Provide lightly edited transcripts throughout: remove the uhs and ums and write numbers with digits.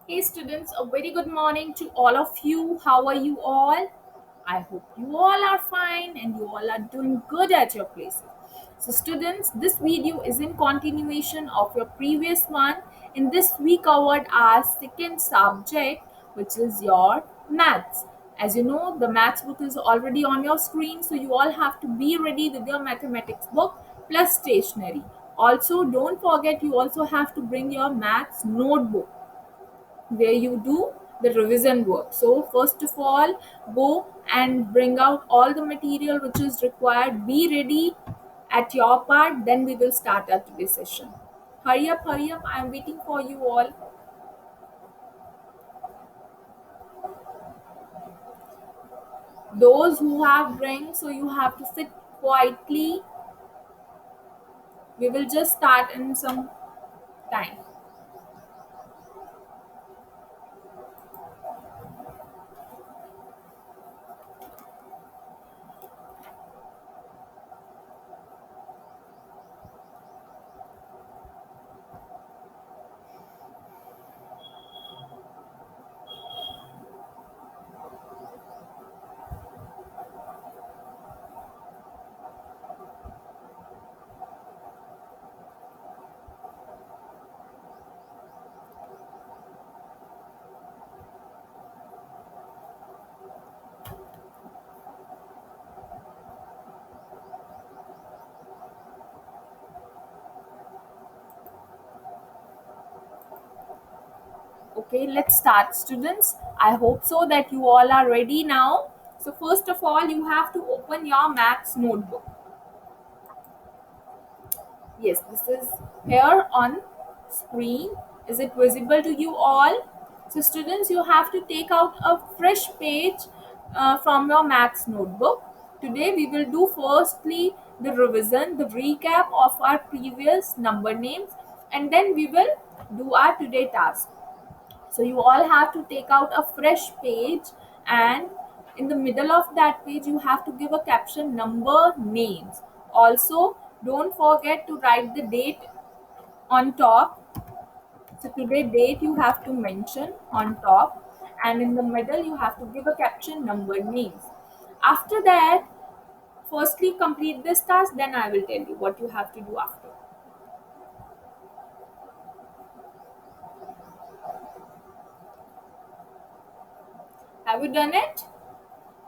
Hey students, a very good morning to all of you. How are you all? I hope you all are fine and you all are doing good at your places. So students, this video is in continuation of your previous one. In this we covered our second subject, which is your maths. As you know, the maths book is already on your screen, so you all have to be ready with your mathematics book plus stationery. Also, don't forget you also have to bring your maths notebook where you do the revision work. So first of all, go and bring out all the material which is required. Be ready at your part, then we will start our today's session. Hurry up, I am waiting for you all. Those who have drinks, so you have to sit quietly. We will just start in some time. Okay, let's start, students. I hope so that you all are ready now. So first of all, you have to open your maths notebook. Yes, this is here on screen. Is it visible to you all? So students, you have to take out a fresh page from your maths notebook. Today we will do firstly the revision, the recap of our previous number names, and then we will do our today task. So you all have to take out a fresh page, and in the middle of that page you have to give a caption number names. Also, don't forget to write the date on top. So today date you have to mention on top, and in the middle you have to give a caption number names. After that, firstly complete this task, then I will tell you what you have to do after. Have you done it?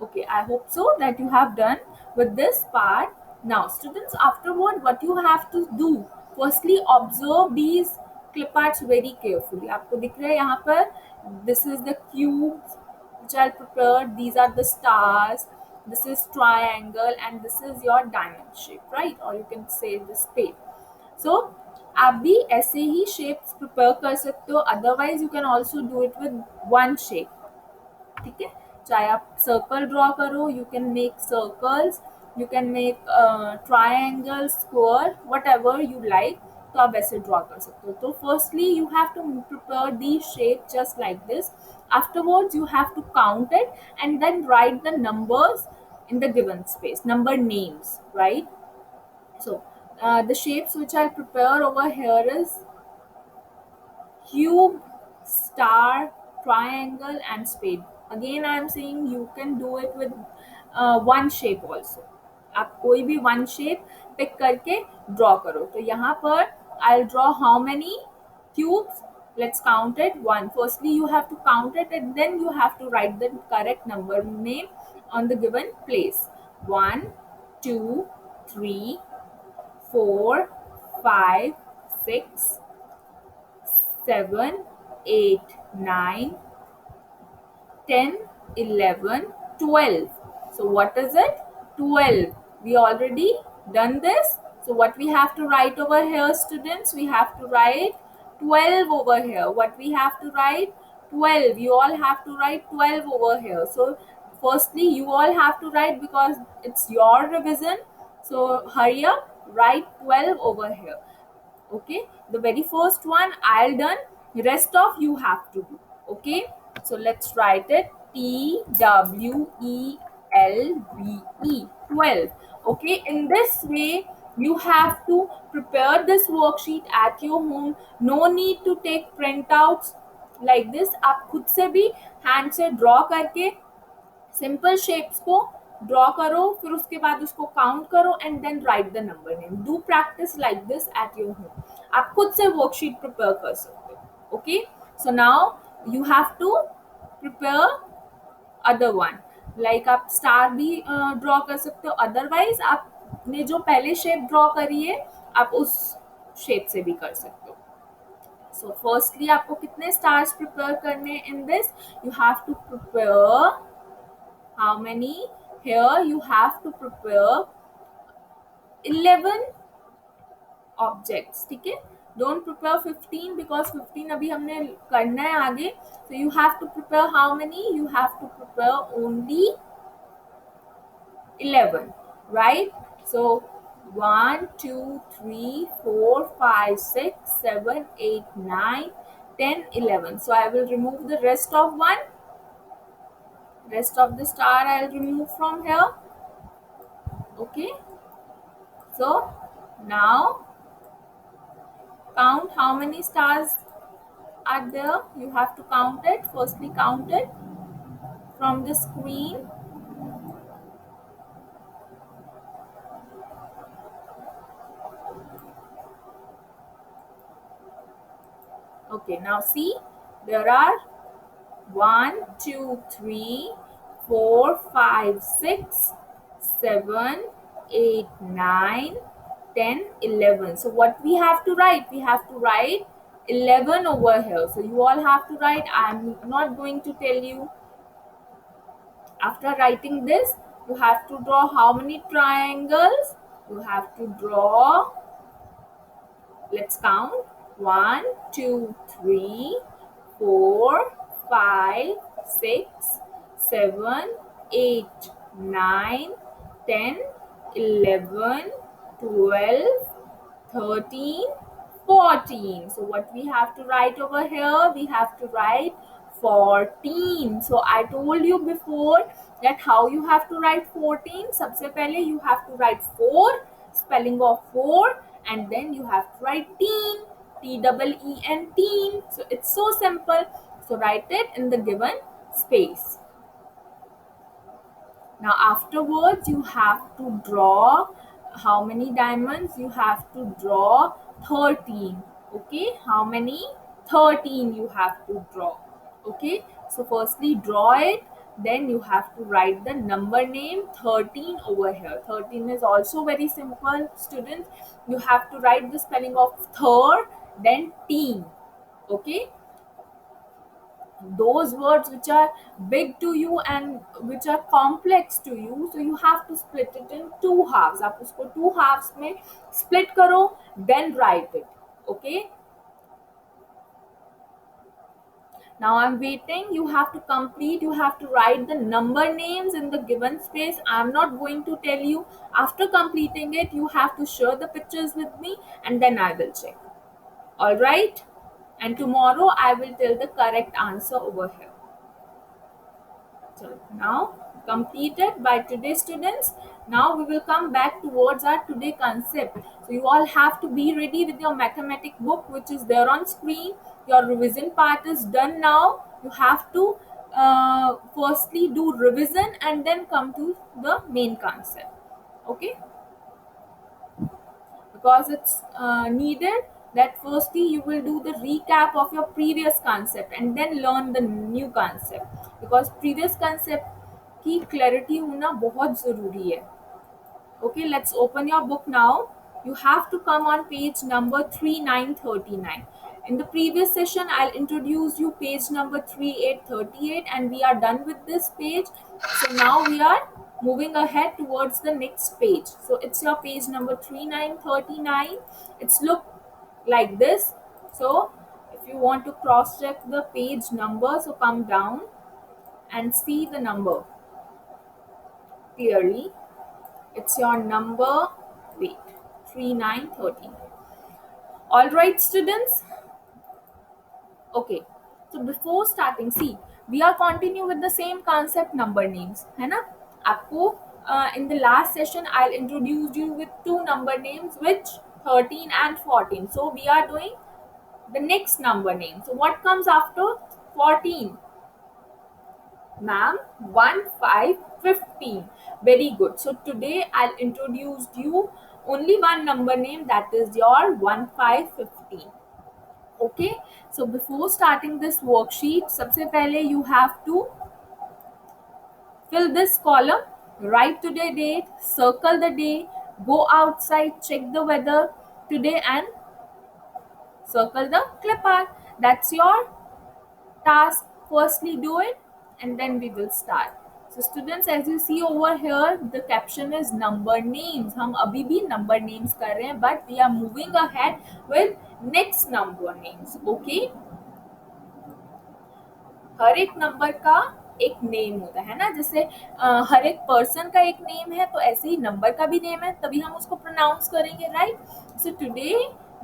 Okay, I hope so that you have done with this part. Now, students, afterward, what you have to do, firstly, observe these clip arts very carefully. आपको दिख रहा है यहाँ पर, this is the cubes which are prepared. These are the stars. This is triangle, and this is your diamond shape, right? Or you can say the spade. So, आप भी ऐसे ही shapes prepare कर सकते हो. Otherwise, you can also do it with one shape. ठीक है, चाहे आप सर्कल ड्रॉ करो, you can make circles, you can make triangle, square, whatever you like. तो आप वैसे ड्रॉ कर सकते हो. तो firstly you have to prepare the shape just like this. Afterwards you have to count it and then write the numbers in the given space, number names, right? So the shapes which I'll prepare over here is cube, star, triangle, and spade. Again, I am saying you can do it with one shape also. आप कोई भी one shape pick करके draw करो. तो यहाँ पर I'll draw how many cubes. Let's count it. One. Firstly, you have to count it and then you have to write the correct number name on the given place. One, two, three, four, five, six, 7, 8, 9, 10, 11, 12. So what is it? 12. We already done this. So what we have to write over here, students? We have to write 12 over here. What we have to write? 12. You all have to write 12 over here. So firstly, you all have to write because it's your revision. So hurry up, write 12 over here. Okay, the very first one I'll done, rest of you have to do. Okay, so let's write it. TWELVE, 12. Okay, in this way you have to prepare this worksheet at your home. No need to take printouts. Like this आप खुद से भी hand से draw करके simple shapes को draw करो, फिर उसके बाद उसको काउंट करो and then write the number name. Do practice like this at your home. आप खुद से वर्कशीट प्रिपेयर कर सकते हो। Okay, so now you have to prepare other one. Like आप स्टार भी ड्रॉ कर सकते हो, अदरवाइज आपने जो पहले शेप ड्रॉ करी है आप उस शेप से भी कर सकते हो। सो फर्स्टली आपको कितने स्टार्स प्रिपेयर करने in this, you have to prepare how many, here you have to prepare 11 objects, ठीक है। don't prepare 15 because 15 अभी हमने करना है आगे, so you have to prepare how many, you have to prepare only 11, right? So 1 2 3 4 5 6 7 8 9 10 11. So I will remove the rest of the star I'll remove from here. Okay, so now count how many stars are there. You have to count it. Firstly, count it from the screen. Okay, now see, there are 1 2 3 4 5 6 7 8 9 10 11. So what we have to write, we have to write 11 over here. So you all have to write. I'm not going to tell you. After writing this, you have to draw how many triangles? You have to draw, let's count, 1 2 3 4 5 6 7 8 9 10 11 12 13 14. So what we have to write over here, we have to write 14. So I told you before that how you have to write 14. सबसे पहले you have to write 4, spelling of 4, and then you have to write teen, T-E-E-N, teen. So it's so simple. So write it in the given space. Now afterwards you have to draw how many diamonds, you have to draw 13. Okay, how many, 13 you have to draw. Okay, so firstly draw it, then you have to write the number name 13 over here. 13 is also very simple, students. You have to write the spelling of third, then teen. Okay, those words which are big to you and which are complex to you, so you have to split it in two halves. आप उसको two halves में split करो, then write it. Okay, now I'm waiting. You have to complete, you have to write the number names in the given space. I'm not going to tell you. After completing it, you have to share the pictures with me and then I will check. All right, and tomorrow I will tell the correct answer over here. So now completed by today, students. Now we will come back towards our today concept. So you all have to be ready with your mathematics book which is there on screen. Your revision part is done now. You have to firstly do revision and then come to the main concept. Okay, because it's needed that firstly you will do the recap of your previous concept and then learn the new concept, because previous concept की clarity होना बहुत ज़रूरी है. Okay, let's open your book now. You have to come on page number 3939. In the previous session, I'll introduce you page number 3838 and we are done with this page. So now we are moving ahead towards the next page. So it's your page number 3939. It's look like this. So if you want to cross check the page number, so come down and see the number clearly. It's your number, wait, 3913. All right, students. Okay. So before starting, see, we are continue with the same concept, number names, है ना? आपको in the last session, I'll introduce you with two number names, which 13 and 14. So we are doing the next number name. So what comes after 14? Ma'am, 1, 5, 15. Very good. So today I'll introduce you only one number name, that is your 1, 5, 15. Okay. So before starting this worksheet, सबसे पहले you have to fill this column, write today date, circle the day, go outside, check the weather today and circle the clip art. That's your task. Firstly do it and then we will start. So students, as you see over here, the caption is number names. हम अभी भी number names कर रहे हैं, but we are moving ahead with next number names. Okay. हर एक number का एक name होता है ना, जैसे हर एक पर्सन का एक नेम है, तो ऐसे ही नंबर का भी नेम है, तभी हम उसको प्रोनाउंस करेंगे, right? So today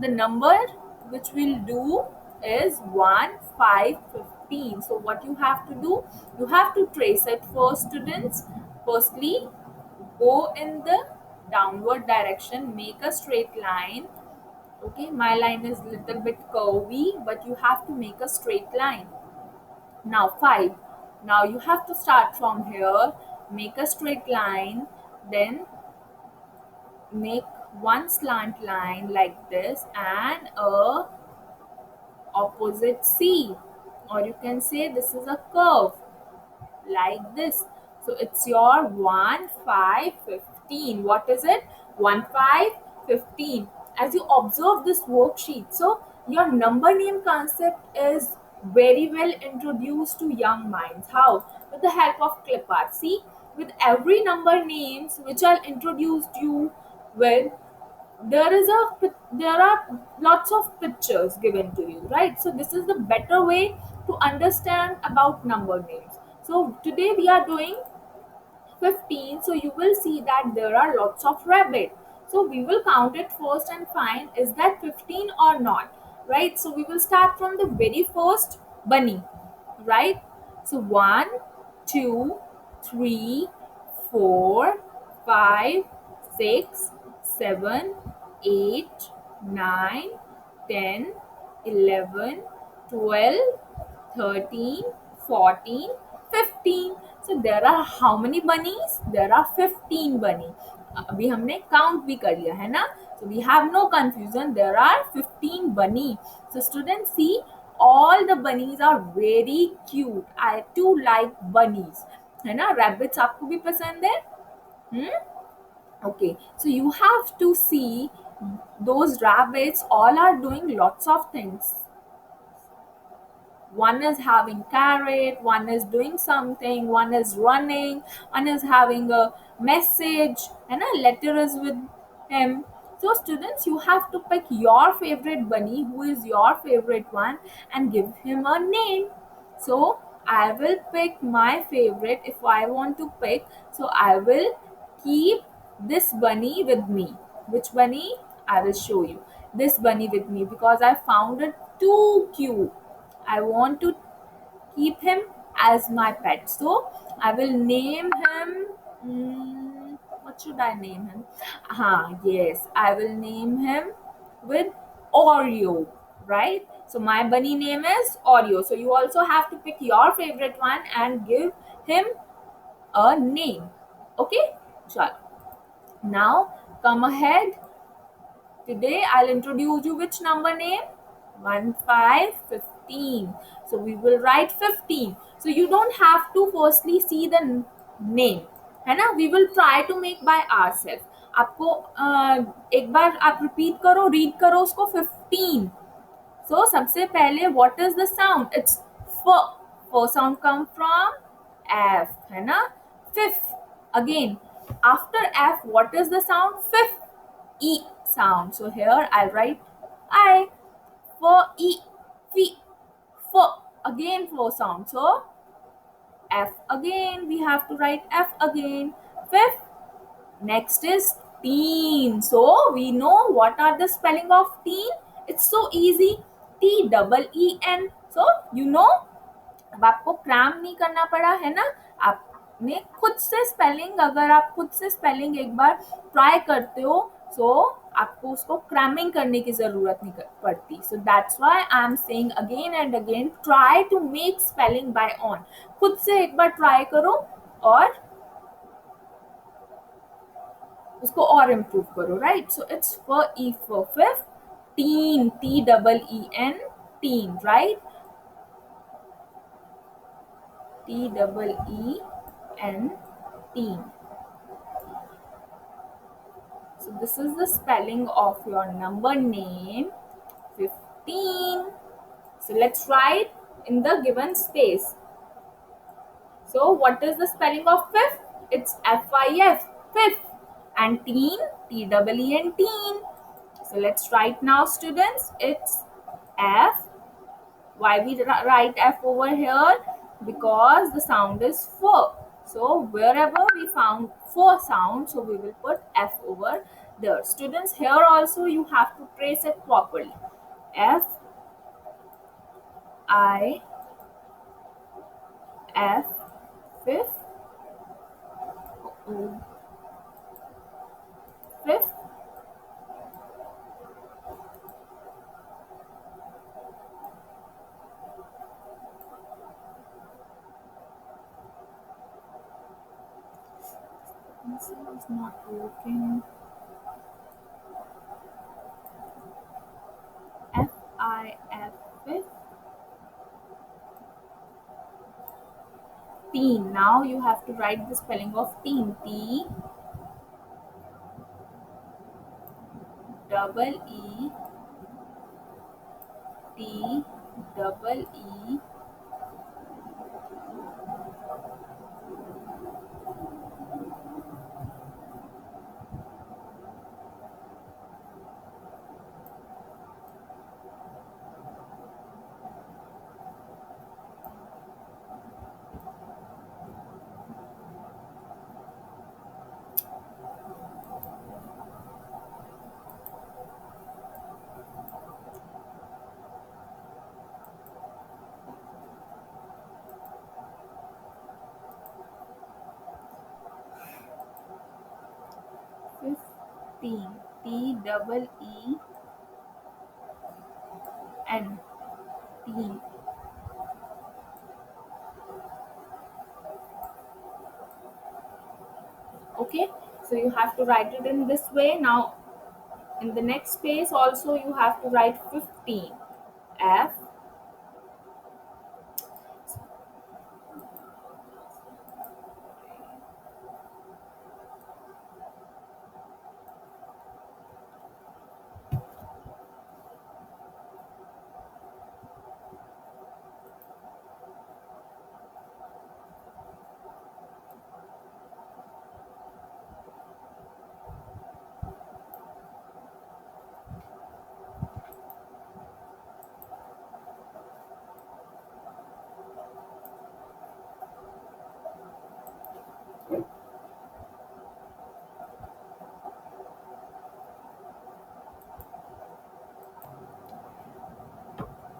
the number which we'll do is 1, 5, 15. So what you have to do, you have to trace it first, students. Firstly, go in the downward direction, make a straight line. Okay, my line is little bit curvy, but you have to make a straight line. Now 5. Now you have to start from here, make a straight line, then make one slant line like this and a opposite C, or you can say this is a curve like this. So it's your 1, 5, 15. What is it? 1, 5, 15. As you observe this worksheet, so your number name concept is very well introduced to young minds. How? With the help of clip art. See, with every number names which I'll introduce you with, there are lots of pictures given to you, right? So this is the better way to understand about number names. So today we are doing 15, so you will see that there are lots of rabbit. So we will count it first and find is that 15 or not, right? So we will start from the very first bunny, right? So 1, 2, 3, 4, 5, 6, 7, 8, 9, 10, 11, 12, 13, 14, 15. So there are how many bunnies? There are 15 bunny. अभी हमने count भी कर लिया है ना? So we have no confusion. There are 15 bunny. So students, see, all the bunnies are very cute. I too like bunnies. है ना? Rabbits आपको भी पसंद है? Okay, so you have to see those rabbits all are doing lots of things. One is having carrot, one is doing something, one is running, one is having a message, and a letter is with him. So students, you have to pick your favorite bunny, who is your favorite one, and give him a name. So I will pick my favorite if I want to pick. So I will keep this bunny with me. Which bunny? I will show you. This bunny with me because I found it too cute. I want to keep him as my pet. So I will name him. What should I name him? Yes, I will name him with Oreo, right? So my bunny name is Oreo. So you also have to pick your favorite one and give him a name. Okay? Sure. Now come ahead. Today I'll introduce you which number name? 1, 5, 15. So we will write 15. So you don't have to firstly see the name, है ना? We will try to make by ourselves. आपको एक बार आप repeat करो, read करो उसको 15. So सबसे पहले what is the sound? It's f. First sound come from F, है ना? Fifth. Again, after F, what is the sound? Fifth. E sound. So here I'll write I. For E, F, F. Again four sound. So F again. We have to write F again. Fifth. Next is teen. So we know what are the spelling of teen. It's so easy. TEEN. So you know. अब आपको cram नहीं करना पड़ा है ना, आपने खुद से स्पेलिंग, अगर आप खुद से स्पेलिंग एक बार ट्राई करते हो सो आपको उसको क्रैमिंग करने की जरूरत नहीं पड़ती. So that's why I am saying again and again, try to make spelling by own. खुद से एक बार ट्राई करो और उसको और इम्प्रूव करो, right. So it's for E for fifth, teen, T double E N, teen, right. T double E N, teen. So this is the spelling of your number name 15. So let's write in the given space. So what is the spelling of fifth? It's F-I-F, fifth. And teen, T-E-E-N, teen. So let's write now, students. It's F. Why we write F over here? Because the sound is four. So wherever we found four sound, so we will put F over there. Students, here also you have to trace it properly. F, I, F, fifth, O, fifth. This is not working. F, I, F, fifth. Teen. Now you have to write the spelling of teen. T, double E, T, double E, fifteen. T double E N, teen. Okay, so you have to write it in this way. Now in the next space also you have to write 15. F,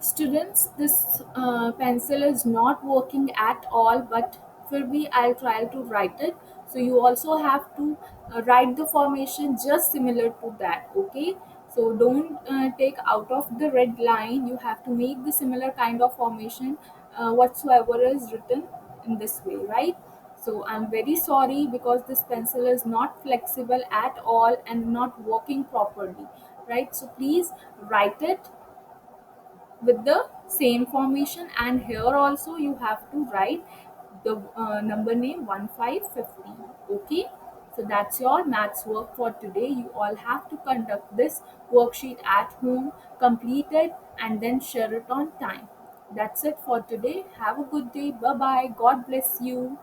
students, this pencil is not working at all, but फिर भी I'll try to write it. So you also have to write the formation just similar to that. Okay, so don't take out of the red line. You have to make the similar kind of formation whatsoever is written in this way, right? So I'm very sorry because this pencil is not flexible at all and not working properly, right? So please write it with the same formation, and here also you have to write the number name 1550. Okay, so that's your maths work for today. You all have to conduct this worksheet at home, complete it, and then share it on time. That's it for today. Have a good day. Bye bye. God bless you.